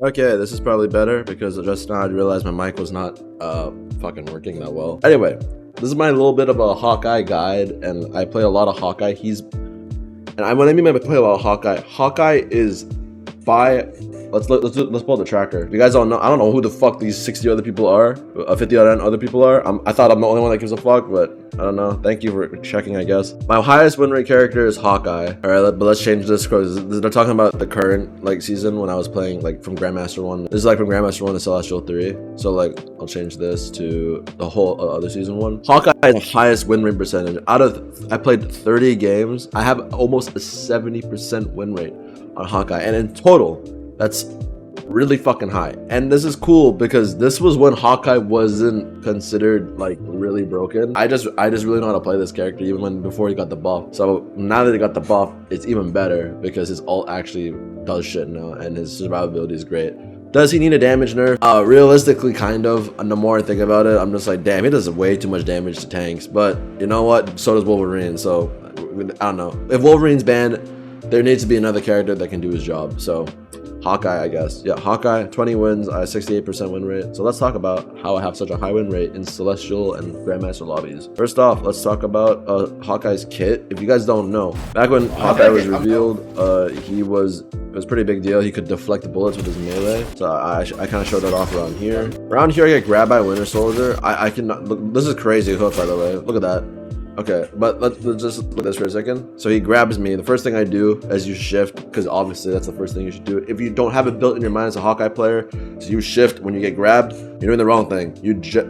Okay, this is probably better because just now I realized my mic was not fucking working that well. Anyway, this is my little bit of a Hawkeye guide, and I play a lot of Hawkeye. What I mean by play a lot of Hawkeye, Hawkeye is by let's pull up the tracker. If you guys don't know, I don't know who the fuck these 60 other people are, 50 other people are. I thought I'm the only one that gives a fuck, but I don't know. Thank you for checking, I guess. My highest win rate character is Hawkeye. All right, but let's change this because they're talking about the current like season when I was playing like from Grandmaster 1. This is like from Grandmaster 1 to Celestial 3. So like I'll change this to the whole other season 1. Hawkeye has the highest win rate percentage. I played 30 games. I have almost a 70% win rate on Hawkeye, and in total, that's really fucking high. And this is cool because this was when Hawkeye wasn't considered like really broken. I just really know how to play this character even before he got the buff. So now that he got the buff, it's even better because his ult actually does shit now and his survivability is great. Does he need a damage nerf? Realistically, kind of. And the more I think about it, I'm just like, damn, he does way too much damage to tanks. But you know what? So does Wolverine. So I don't know. If Wolverine's banned, there needs to be another character that can do his job. So Hawkeye, I guess. Yeah, Hawkeye, 20 wins, 68% win rate. So let's talk about how I have such a high win rate in Celestial and Grandmaster lobbies. First off, let's talk about Hawkeye's kit. If you guys don't know, back when Hawkeye was revealed, it was a pretty big deal. He could deflect the bullets with his melee. So I kind of showed that off around here. Around here, I get grabbed by Winter Soldier. I cannot, look, this is crazy hook, by the way. Look at that. Okay, but let's just look at this for a second. So he grabs me. The first thing I do is you shift, because obviously that's the first thing you should do. If you don't have it built in your mind as a Hawkeye player, so you shift when you get grabbed, you're doing the wrong thing.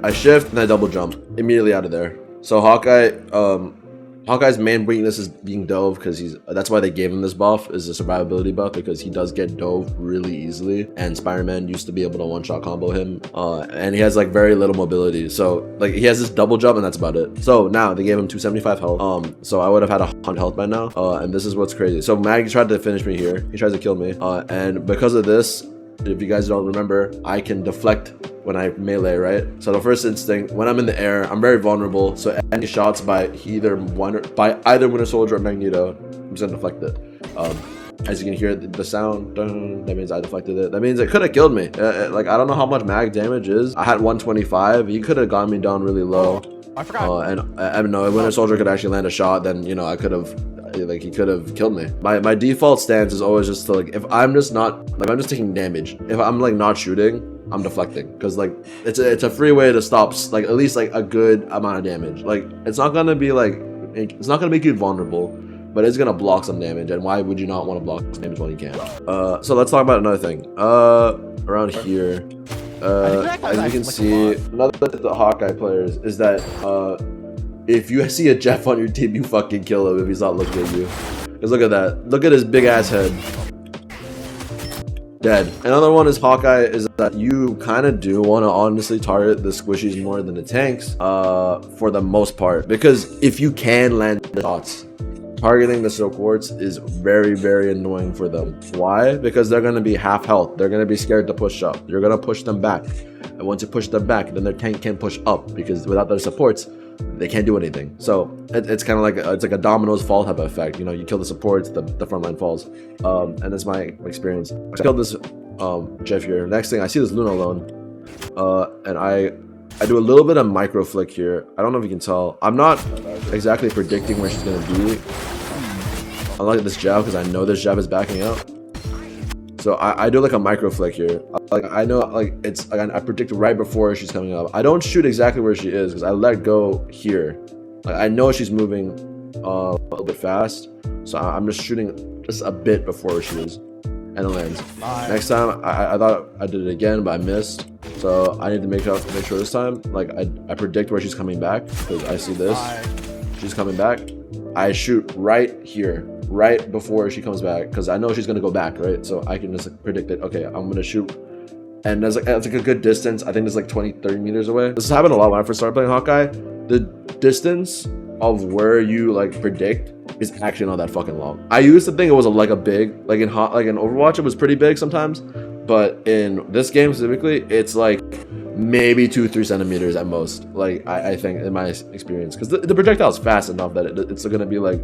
I shift and I double jump immediately out of there. So Hawkeye's main weakness is being dove, because that's why they gave him this buff, is a survivability buff, because he does get dove really easily, and Spider-Man used to be able to one-shot combo him, and he has like very little mobility, so like he has this double jump and that's about it. So now they gave him 275 health, so I would have had 100 health by now, and this is what's crazy. So Mag tried to finish me here. He tries to kill me, and because of this, if you guys don't remember, I can deflect when I melee, right? So the first instinct, when I'm in the air, I'm very vulnerable. So any shots by either Winter Soldier or Magneto, I'm just gonna deflect it. As you can hear the sound, that means I deflected it. That means it could have killed me. Like I don't know how much mag damage is. I had 125. He could have got me down really low. I forgot. And I don't know, if Winter Soldier could actually land a shot, then you know I could have. Like he could have killed me. My default stance is always just to like, if I'm just taking damage, if I'm like not shooting, I'm deflecting, because like it's a free way to stop like at least like a good amount of damage. Like it's not gonna make you vulnerable, but it's gonna block some damage, and why would you not want to block some damage when you can? So let's talk about another thing. Around here, as you can see, another thing with the Hawkeye players is that if you see a Jeff on your team, you fucking kill him if he's not looking at you. Because look at that. Look at his big ass head. Dead. Another one is Hawkeye, is that you kind of do want to honestly target the squishies more than the tanks for the most part. Because if you can land the shots, targeting the Silk Wards is very, very annoying for them. Why? Because they're going to be half health. They're going to be scared to push up. You're going to push them back. And once you push them back, then their tank can't push up, because without their supports, they can't do anything. So it's kind of like a dominoes fall type of effect. You know, you kill the supports, the front line falls. And that's my experience. I killed this Jeff here. Next thing, I see this Luna alone, and I do a little bit of micro flick here. I don't know if you can tell. I'm not exactly predicting where she's gonna be. I like this jab because I know this jab is backing out. So I do like a micro flick here. Like I know, like it's like I predict right before she's coming up. I don't shoot exactly where she is because I let go here. Like I know she's moving a little bit fast, so I'm just shooting just a bit before she is, and it lands. Nice. Next time I thought I did it again, but I missed. So I need to make sure this time, like I predict where she's coming back, because I see this. She's coming back. I shoot right here, right before she comes back, because I know she's gonna go back, right? So I can just like, predict it. Okay, I'm gonna shoot, and that's like a good distance. I think it's like 20-30 meters away. This has happened a lot when I first started playing Hawkeye. The distance of where you like predict is actually not that fucking long. I used to think it was like a big, like in Overwatch, it was pretty big sometimes, but in this game specifically, it's like maybe 2-3 centimeters at most. Like I think in my experience, because the projectile is fast enough that it's gonna be like,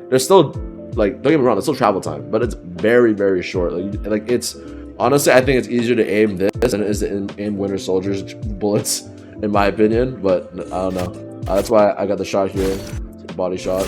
there's still like, don't get me wrong, there's still travel time, but it's very, very short. Like it's Honestly, I think it's easier to aim this than it is to aim Winter Soldier's bullets, in my opinion. But I don't know. That's why I got the shot here, body shot.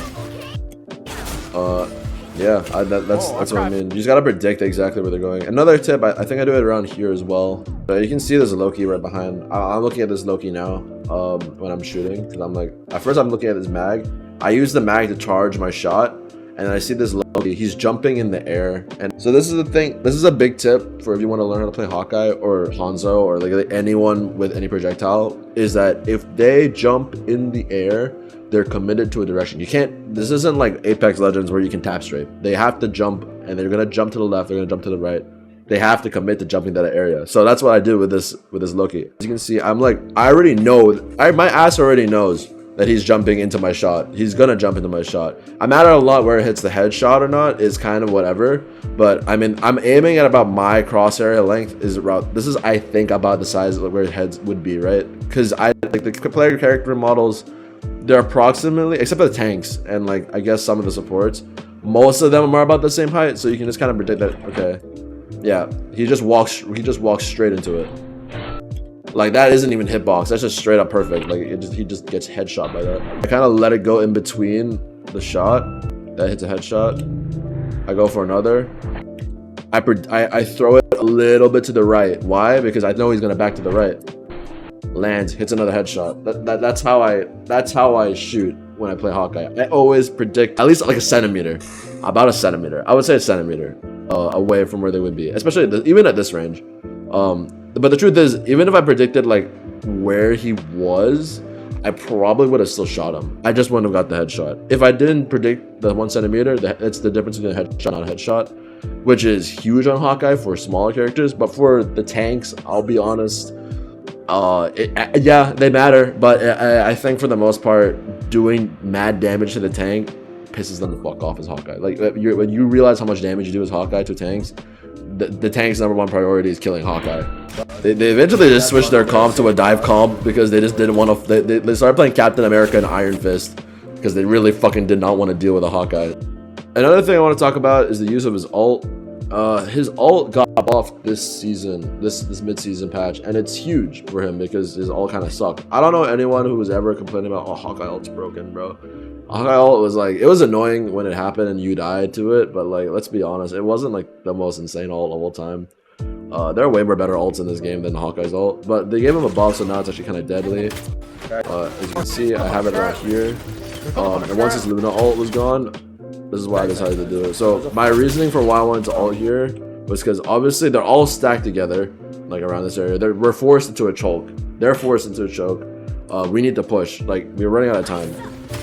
Yeah, that's what I mean. You just gotta predict exactly where they're going. Another tip, I think I do it around here as well. But you can see there's a Loki right behind. I'm looking at this Loki now when I'm shooting, because I'm like, at first I'm looking at this mag. I use the mag to charge my shot, and I see this Loki. He's jumping in the air, and so this is the thing. This is a big tip for if you want to learn how to play Hawkeye or Hanzo or like anyone with any projectile. Is that if they jump in the air, they're committed to a direction. You can't, this isn't like Apex Legends where you can tap straight. They have to jump, and they're gonna jump to the left, they're gonna jump to the right. They have to commit to jumping that area. So that's what I do with this Loki. As you can see, I'm like, I already know, my ass already knows that he's jumping into my shot. He's gonna jump into my shot. I matter a lot where it hits the headshot or not, is kind of whatever. But I mean, I'm aiming at about my cross area length is about, this is I think about the size of where heads would be, right? Because I like the player character models, they're approximately, except for the tanks and like I guess some of the supports, most of them are about the same height, so you can just kind of predict that. Okay, yeah, he just walks straight into it. Like that isn't even hitbox, that's just straight up perfect. Like he just gets headshot by that. I kind of let it go in between the shot that hits a headshot. I go for another. I throw it a little bit to the right. Why? Because I know he's gonna back to the right. Lands, hits another headshot. That's how I shoot when I play Hawkeye. I always predict at least like a centimeter, about a centimeter. I would say a centimeter away from where they would be, especially even at this range. But the truth is, even if I predicted like where he was, I probably would have still shot him. I just wouldn't have got the headshot. If I didn't predict the 1 centimeter, it's the difference between a headshot and a headshot, which is huge on Hawkeye for smaller characters. But for the tanks, I'll be honest, yeah, they matter, but I think for the most part, doing mad damage to the tank pisses them the fuck off as Hawkeye. Like when you realize how much damage you do as Hawkeye to tanks, the tank's #1 priority is killing Hawkeye. They eventually just switched their comp to a dive comp because they just didn't want to. They started playing Captain America and Iron Fist because they really fucking did not want to deal with a Hawkeye. Another thing I want to talk about is the use of his ult. His ult got off this season, this mid-season patch, and it's huge for him because his ult kind of sucked. I don't know anyone who was ever complaining about, oh, Hawkeye ult's broken, bro. Hawkeye ult was like, it was annoying when it happened and you died to it, but like, let's be honest, it wasn't like the most insane ult of all time. There are way more better ults in this game than Hawkeye's ult, but they gave him a buff, so now it's actually kind of deadly. As you can see, I have it right here. And once his Luna ult was gone, this is why I decided to do it. So my reasoning for why I wanted to ult here was because obviously they're all stacked together, like around this area. We're forced into a choke. They're forced into a choke. We need to push. Like, we're running out of time.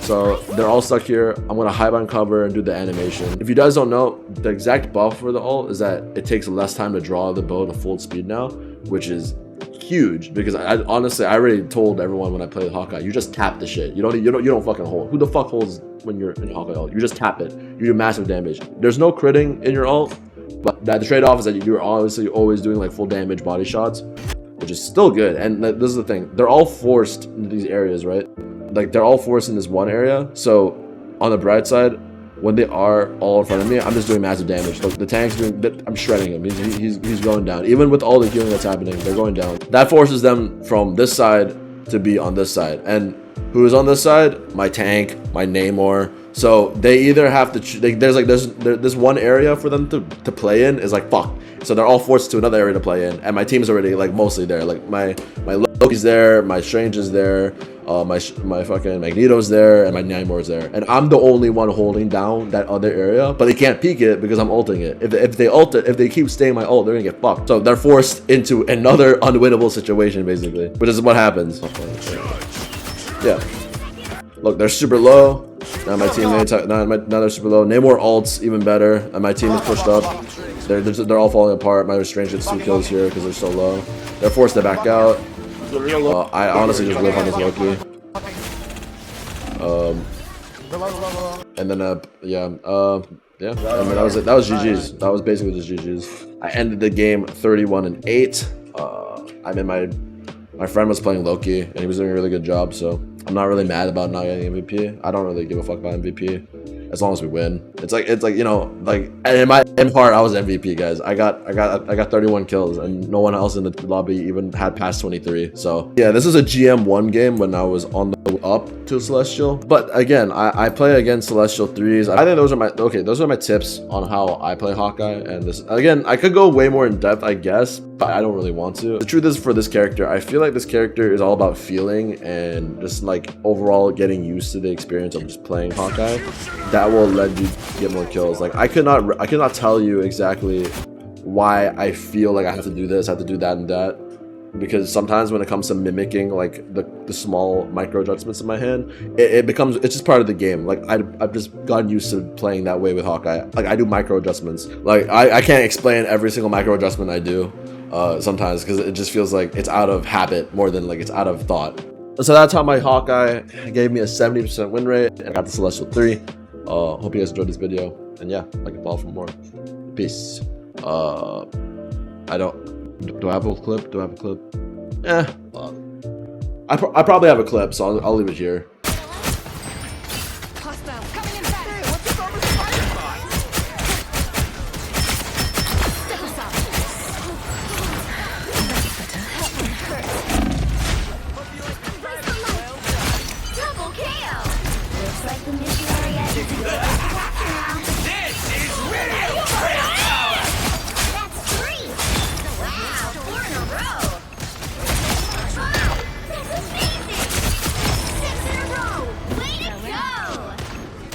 So they're all stuck here. I'm gonna hide on cover and do the animation. If you guys don't know, the exact buff for the ult is that it takes less time to draw the bow to full speed now, which is huge because I honestly already told everyone when I play with Hawkeye, you just tap the shit. You don't fucking hold. Who the fuck holds when you're in Hawkeye ult? You just tap it. You do massive damage. There's no critting in your ult, but the trade-off is that you're obviously always doing like full damage body shots, which is still good. And this is the thing, they're all forced into these areas, right? Like they're all forced in this one area. So on the bright side, when they are all in front of me, I'm just doing massive damage. Look, the tank's doing, I'm shredding him. He's going down. Even with all the healing that's happening, they're going down. That forces them from this side to be on this side. And who is on this side? My tank, my Namor. So they either have to, there's one area for them to play in is like, fuck. So they're all forced to another area to play in. And my team's already like mostly there. Like my Loki's there, my Strange is there, my fucking Magneto's there, and my Namor's there. And I'm the only one holding down that other area, but they can't peek it because I'm ulting it. If they ult it, if they keep staying my ult, they're gonna get fucked. So they're forced into another unwinnable situation basically, which is what happens. Yeah. Look, they're super low. Now my teammates, now they're super low. Namor ults even better, and my team is pushed up. They're all falling apart. My Strange gets 2 kills here because they're so low. They're forced to back out. I honestly just live on this Loki. And then yeah. I mean, that was GG's. That was basically just GG's. I ended the game 31-8. I mean, my friend was playing Loki and he was doing a really good job, so I'm not really mad about not getting MVP. I don't really give a fuck about MVP. as long as we win. It's like you know, like in my heart, I was MVP, guys. I got 31 kills, and no one else in the lobby even had past 23. So yeah, this is a GM1 game when I was on the way up to Celestial. But again, I play against Celestial 3s. I think those are my tips on how I play Hawkeye. And this, again, I could go way more in depth, I guess, but I don't really want to. The truth is, for this character, I feel like this character is all about feeling and just like overall getting used to the experience of just playing Hawkeye. That will let you get more kills. Like I could not tell you exactly why I feel like I have to do this, I have to do that and that, because sometimes when it comes to mimicking like the small micro adjustments in my hand, it's just part of the game. Like I've just gotten used to playing that way with Hawkeye. Like I do micro adjustments. Like I can't explain every single micro adjustment I do sometimes, because it just feels like it's out of habit more than like it's out of thought. So that's how my Hawkeye gave me a 70% win rate, and I got the Celestial 3. Hope you guys enjoyed this video, and yeah, I can follow for more. Peace. Do I have a clip? Yeah. I probably have a clip, so I'll leave it here.